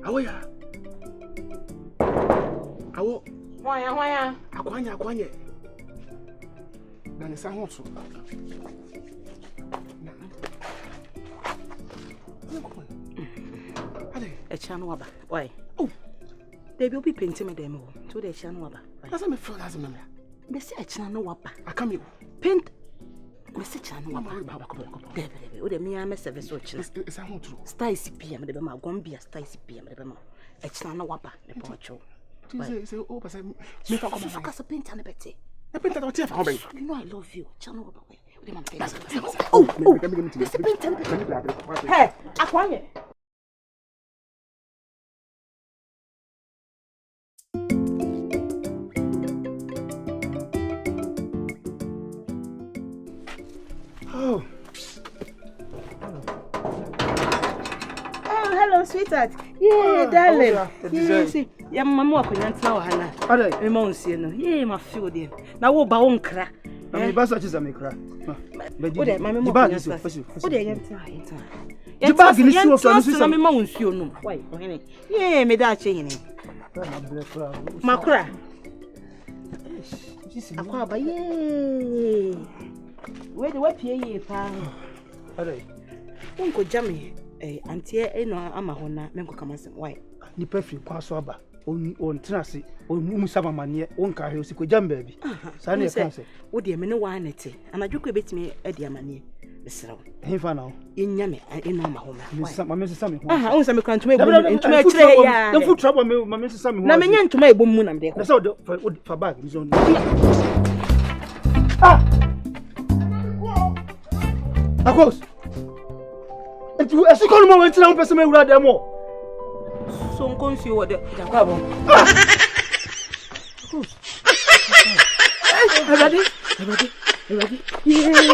Awoya. Awo. Why? Akwanya. Nani sa hoso. A channel waba. Why? Oh, they will be painting me demo to the channel waba. That's me feel as a member. They say a channel waba. I come you. Paint. Message channel waba. Baby, the me am service watch. It's a home true. Stay PM, the Bema, Gombia, Stay PM, the Bema. A channel waba, the porcho. Say, oh, but I'm focus a paint and a betty. I paint out here for me. You know I love you. Channel waba. Oh, this is paint and hey, Aquanya. Oh, hello, sweetheart. Yeah, darling. Yeah, Mamma, I can't tell Hannah. I'm my field. Now, what about crack? I'm the best as I may cry. But my mother is the bag in the shoe of why? Yeah, me that chain. Macra. Aquaba, yay. Where the web here, pal? Uncle Jammy, auntie, no, I'm a hona, Menko Kamas, why? The perfume, Quaswaba, on Trassi, on Musama Mania, on Carriosico Jam baby. Sunny Cancer. Would you mean no one at it? And I do bit me at the money. Hey, Fano, in Yammy, in my home. My Mrs. Sammy, I was a country into my trade. Don't put trouble, my Mrs. Sammy. I'm in to my woman. I'm there. That's all for bag. Of course. And you as a common moment to know person who had them more. So, conceal what the carbon. Ready? Mirror.